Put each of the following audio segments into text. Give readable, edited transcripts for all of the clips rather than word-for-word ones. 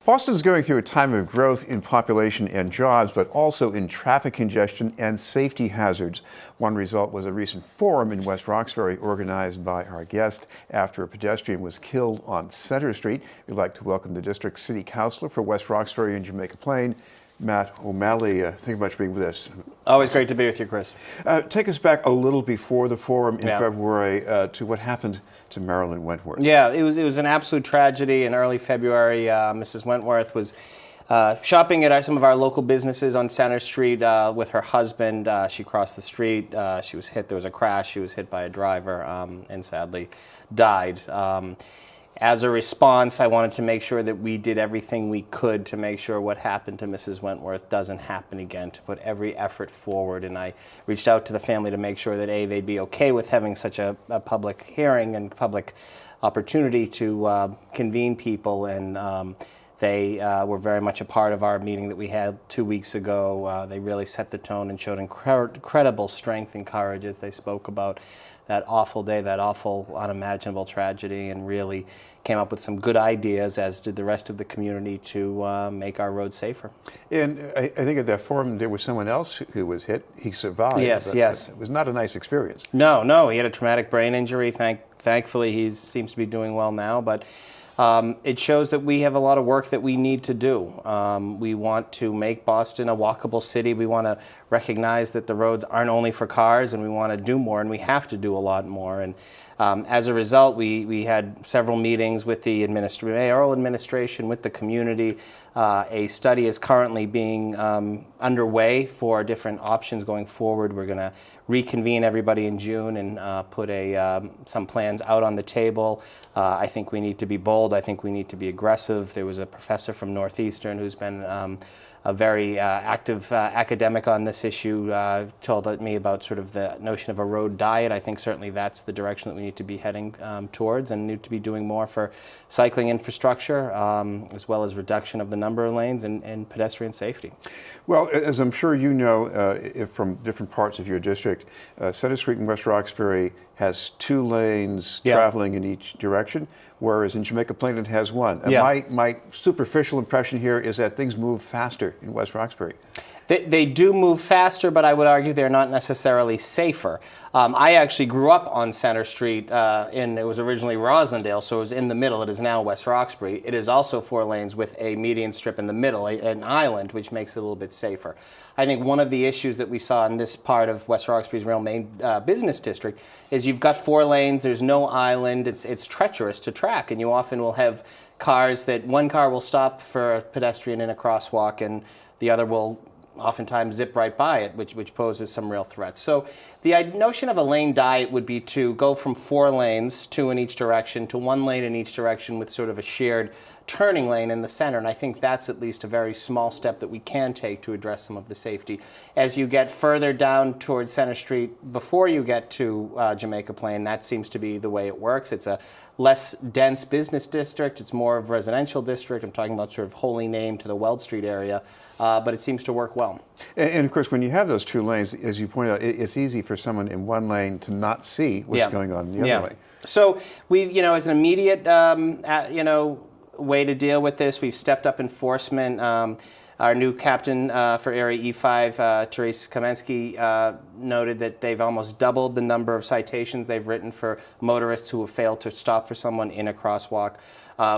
Boston's going through a time of growth in population and jobs, but also in traffic congestion and safety hazards. One result was a recent forum in West Roxbury organized by our guest after a pedestrian was killed on Center Street. We'd like to welcome the district city councilor for West Roxbury and Jamaica Plain, Matt O'Malley. Thank you much for being with us. Always great to be with you, Chris. Take us back a little before the forum in February to what happened to Marilyn Wentworth. Yeah, it was an absolute tragedy. In early February, Mrs. Wentworth was shopping at some of our local businesses on Center Street with her husband. She crossed the street. She was hit. There was a crash. She was hit by a driver and sadly died. As a response, I wanted to make sure that we did everything we could to make sure what happened to Mrs. Wentworth doesn't happen again, to put every effort forward. And I reached out to the family to make sure that, A, they'd be okay with having such a public hearing and public opportunity to convene people. And they were very much a part of our meeting that we had 2 weeks ago. They really set the tone and showed incredible strength and courage as they spoke about that awful day, that awful, unimaginable tragedy, and really came up with some good ideas, as did the rest of the community, to make our roads safer. And I think at that forum there was someone else who was hit. He survived. Yes, yes. It was not a nice experience. No, he had a traumatic brain injury. Thankfully, he seems to be doing well now, but it shows that we have a lot of work that we need to do. We want to make Boston a walkable city. We want to recognize that the roads aren't only for cars, and we want to do more, and we have to do a lot more. And as a result, we had several meetings with the mayoral administration, with the community. A study is currently being underway for different options going forward. We're going to reconvene everybody in June and put some plans out on the table. I think we need to be bold. I think we need to be aggressive. There was a professor from Northeastern who's been a very active academic on this issue, told me about sort of the notion of a road diet. I think certainly that's the direction that we need to be heading towards, and need to be doing more for cycling infrastructure, as well as reduction of the number of lanes and pedestrian safety. Well, as I'm sure you know from different parts of your district, Center Street in West Roxbury has 2 lanes traveling in each direction, whereas in Jamaica Plain it has 1. And my superficial impression here is that things move faster in West Roxbury. They do move faster, but I would argue they're not necessarily safer. I actually grew up on Center Street, it was originally Roslindale, so it was in the middle. It is now West Roxbury. It is also 4 lanes with a median strip in the middle, an island, which makes it a little bit safer. I think one of the issues that we saw in this part of West Roxbury's real main business district is you've got 4 lanes, there's no island, it's treacherous to track, and you often will have cars that one car will stop for a pedestrian in a crosswalk and the other will oftentimes zip right by it, which poses some real threats. So the notion of a lane diet would be to go from 4 lanes, 2 in each direction, to 1 lane in each direction with sort of a shared turning lane in the center. And I think that's at least a very small step that we can take to address some of the safety. As you get further down towards Center Street, before you get to Jamaica Plain, that seems to be the way it works. It's a less dense business district. It's more of a residential district. I'm talking about sort of Holy Name to the Weld Street area, but it seems to work well. And of course, when you have those 2 lanes, as you pointed out, it's easy for someone in 1 lane to not see what's going on in the other lane. So we, as an immediate, way to deal with this, we've stepped up enforcement. Our new captain for Area E5, Therese Kamensky, noted that they've almost doubled the number of citations they've written for motorists who have failed to stop for someone in a crosswalk.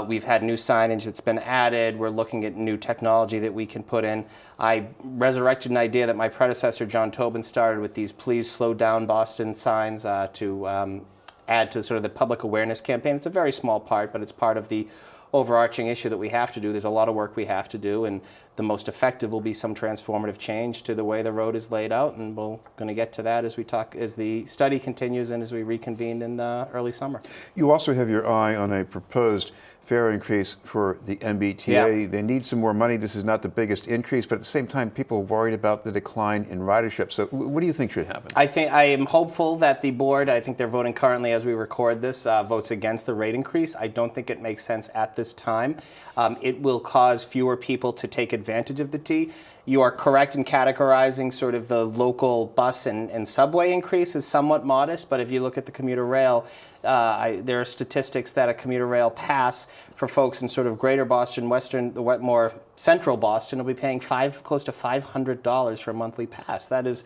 We've had new signage that's been added. We're looking at new technology that we can put in. I resurrected an idea that my predecessor, John Tobin, started with these "Please Slow Down Boston" signs to add to sort of the public awareness campaign. It's a very small part, but it's part of the overarching issue that we have to do. There's a lot of work we have to do, and the most effective will be some transformative change to the way the road is laid out, and we're going to get to that as the study continues and as we reconvene in early summer. You also have your eye on a proposed fare increase for the MBTA. They need some more money. This is not the biggest increase, but at the same time, people are worried about the decline in ridership. So what do you think should happen? I am hopeful that the board, I think they're voting currently as we record this, votes against the rate increase. I don't think it makes sense at this time. It will cause fewer people to take advantage of the T. You are correct in categorizing sort of the local bus and subway increase as somewhat modest, but if you look at the commuter rail, there are statistics that a commuter rail pass for folks in sort of greater Boston, more central Boston will be paying close to $500 for a monthly pass. That is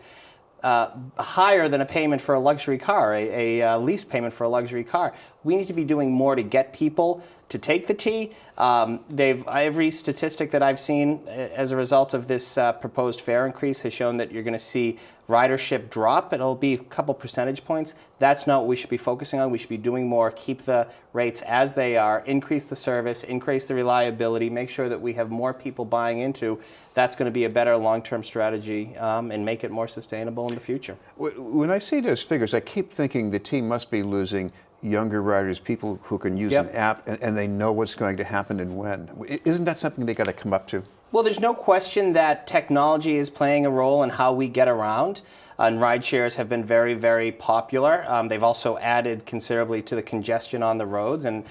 higher than a payment for a luxury car, a lease payment for a luxury car. We need to be doing more to get people to take the T. Every statistic that I've seen as a result of this proposed fare increase has shown that you're going to see ridership drop. It'll be a couple percentage points. That's not what we should be focusing on. We should be doing more, keep the rates as they are, increase the service, increase the reliability, make sure that we have more people buying into. That's going to be a better long-term strategy and make it more sustainable in the future. When I see those figures, I keep thinking the team must be losing younger riders, people who can use an app and they know what's going to happen and when. Isn't that something they got to come up to? Well, there's no question that technology is playing a role in how we get around, and ride shares have been very, very popular. They've also added considerably to the congestion on the roads, and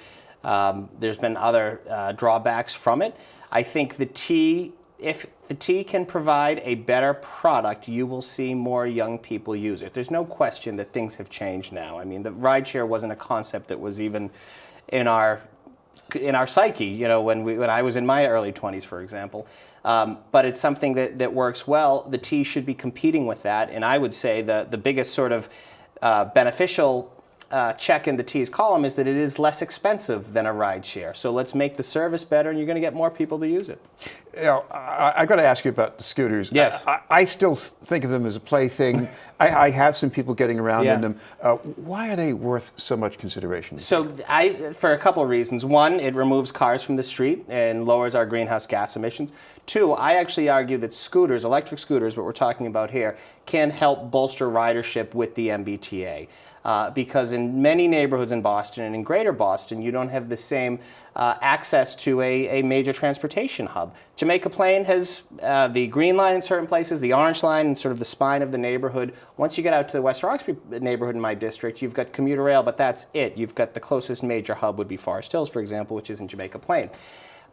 there's been other drawbacks from it. I think if the T can provide a better product, you will see more young people use it. There's no question that things have changed now. I mean, the rideshare wasn't a concept that was even in our psyche, you know, when I was in my early 20s, for example. But it's something that works well. The T should be competing with that, and I would say the biggest sort of beneficial check in the T's column is that it is less expensive than a ride share. So let's make the service better, and you're going to get more people to use it. You know, I got to ask you about the scooters. Yes. I still think of them as a plaything. I have some people getting around in them. Why are they worth so much consideration? So for a couple of reasons. One, it removes cars from the street and lowers our greenhouse gas emissions. Two, I actually argue that scooters, electric scooters, what we're talking about here, can help bolster ridership with the MBTA. Because in many neighborhoods in Boston and in greater Boston, you don't have the same access to a major transportation hub. Jamaica Plain has the green line in certain places, the orange line and sort of the spine of the neighborhood. Once you get out to the West Roxbury neighborhood in my district, you've got commuter rail, but that's it. You've got the closest major hub would be Forest Hills, for example, which is in Jamaica Plain.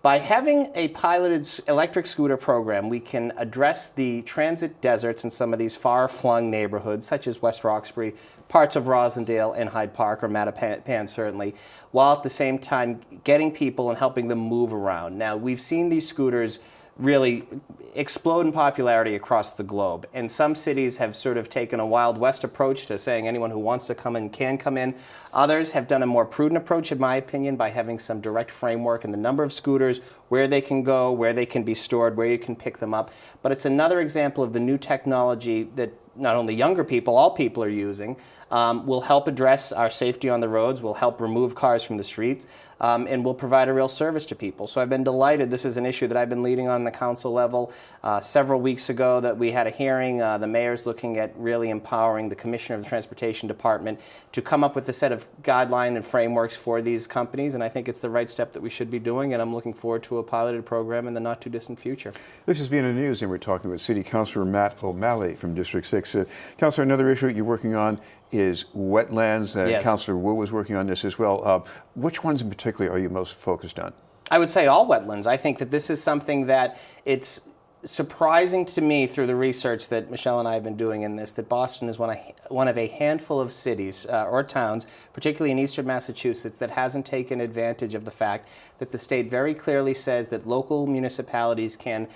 By having a piloted electric scooter program, we can address the transit deserts in some of these far-flung neighborhoods, such as West Roxbury, parts of Rosendale and Hyde Park, or Mattapan certainly, while at the same time getting people and helping them move around. Now, we've seen these scooters really explode in popularity across the globe. And some cities have sort of taken a Wild West approach to saying anyone who wants to come in can come in. Others have done a more prudent approach, in my opinion, by having some direct framework in the number of scooters, where they can go, where they can be stored, where you can pick them up. But it's another example of the new technology that not only younger people, all people are using, will help address our safety on the roads, will help remove cars from the streets, and will provide a real service to people. So I've been delighted. This is an issue that I've been leading on the council level. Several weeks ago that we had a hearing, the mayor's looking at really empowering the commissioner of the transportation department to come up with a set of guidelines and frameworks for these companies, and I think it's the right step that we should be doing, and I'm looking forward to a piloted program in the not too distant future. This has been the news, and we're talking with City Councilor Matt O'Malley from District 6. Councilor, another issue you're working on is wetlands. Yes. Councilor Wu was working on this as well. Which ones in particular are you most focused on? I would say all wetlands. I think that this is something that it's surprising to me through the research that Michelle and I have been doing in this, that Boston is one of a handful of cities or towns, particularly in eastern Massachusetts, that hasn't taken advantage of the fact that the state very clearly says that local municipalities can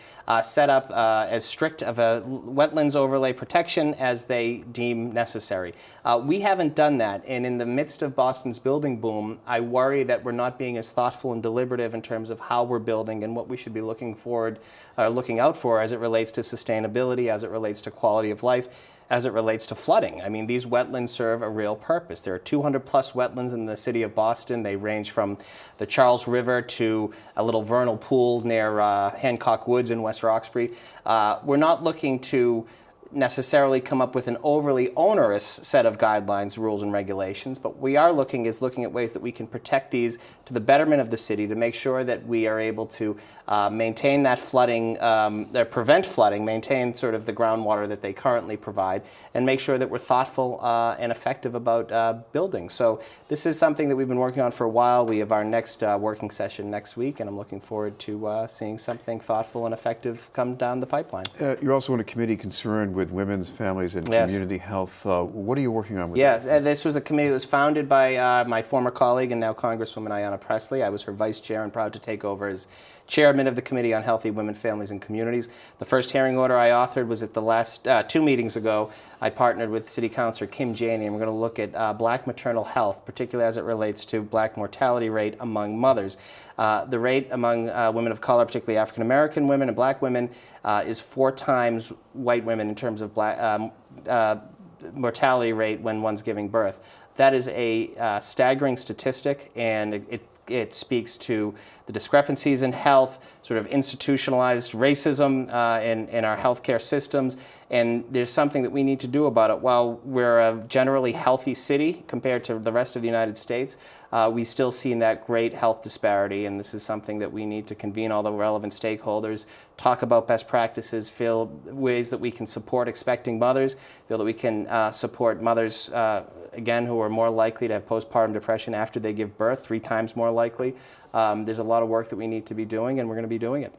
set up as strict of a wetlands overlay protection as they deem necessary. We haven't done that, and in the midst of Boston's building boom, I worry that we're not being as thoughtful and deliberative in terms of how we're building and what we should be looking out for as it relates to sustainability, as it relates to quality of life, as it relates to flooding. I mean, these wetlands serve a real purpose. There are 200 plus wetlands in the city of Boston. They range from the Charles River to a little vernal pool near Hancock Woods in West Roxbury. We're not looking to necessarily come up with an overly onerous set of guidelines, rules, and regulations, but we are looking at ways that we can protect these to the betterment of the city, to make sure that we are able to maintain that flooding, prevent flooding, maintain sort of the groundwater that they currently provide, and make sure that we're thoughtful and effective about building. So this is something that we've been working on for a while. We have our next working session next week, and I'm looking forward to seeing something thoughtful and effective come down the pipeline. You're also on a committee concerned with with women's, families, and Yes. community health. What are you working on with Yes, that? this was a committee that was founded by my former colleague and now Congresswoman Ayanna Pressley. I was her vice chair and proud to take over as chairman of the Committee on Healthy Women, Families, and Communities. The first hearing order I authored was at the last 2 meetings ago. I partnered with City Councilor Kim Janey, and we're going to look at black maternal health, particularly as it relates to black mortality rate among mothers. The rate among women of color, particularly African American women and black women, is 4 times white women in terms of black mortality rate when one's giving birth. That is a staggering statistic, and it speaks to the discrepancies in health, sort of institutionalized racism in our healthcare systems, and there's something that we need to do about it. While we're a generally healthy city compared to the rest of the United States, we still see that great health disparity, and this is something that we need to convene all the relevant stakeholders, talk about best practices, feel ways that we can support expecting mothers, feel that we can support mothers again, who are more likely to have postpartum depression after they give birth, 3 times more likely. There's a lot of work that we need to be doing, and we're going to be doing it.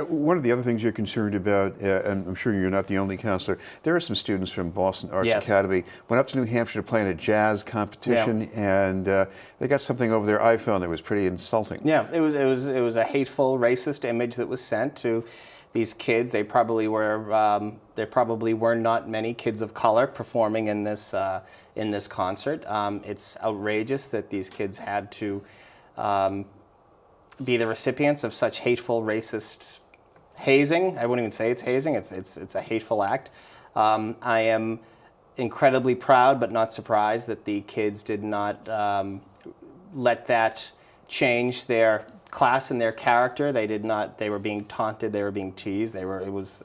One of the other things you're concerned about, and I'm sure you're not the only counselor, there are some students from Boston Arts Yes. Academy, went up to New Hampshire to play in a jazz competition, and they got something over their iPhone that was pretty insulting. Yeah, it was a hateful, racist image that was sent to these kids. There probably were not many kids of color performing in this concert. It's outrageous that these kids had to be the recipients of such hateful, racist hazing. I wouldn't even say it's hazing. It's a hateful act. I am incredibly proud, but not surprised, that the kids did not let that change their class and their character. They did not. They were being taunted. They were being teased. It was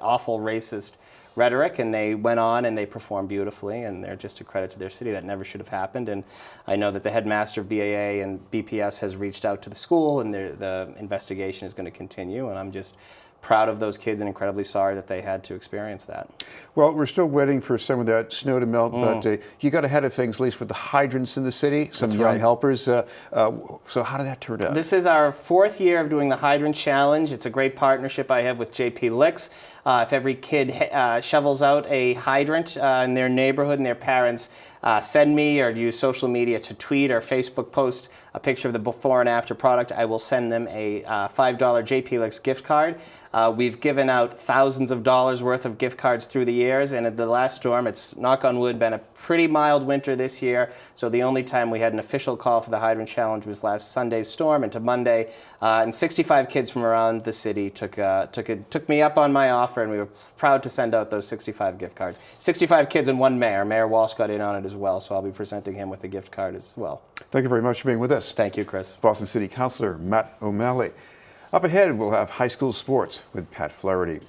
awful racist rhetoric, and they went on and they performed beautifully, and they're just a credit to their city. That never should have happened. And I know that the headmaster of BAA and BPS has reached out to the school, and the investigation is going to continue. And I'm just proud of those kids and incredibly sorry that they had to experience that. Well, we're still waiting for some of that snow to melt, but you got ahead of things, at least with the hydrants in the city, some That's young right. helpers. So how did that turn out? This is our 4th year of doing the Hydrant Challenge. It's a great partnership I have with JP Licks. If every kid shovels out a hydrant in their neighborhood and their parents send me or use social media to tweet or Facebook post a picture of the before and after product, I will send them a $5 JP Licks gift card. We've given out thousands of dollars worth of gift cards through the years, and at the last storm, it's, knock on wood, been a pretty mild winter this year, so the only time we had an official call for the Hydrant Challenge was last Sunday's storm into Monday, and 65 kids from around the city took me up on my offer, and we were proud to send out those 65 gift cards. 65 kids and 1 mayor. Mayor Walsh got in on it as well, so I'll be presenting him with a gift card as well. Thank you very much for being with us. Thank you, Chris. Boston City Councilor Matt O'Malley. Up ahead, we'll have high school sports with Pat Flaherty.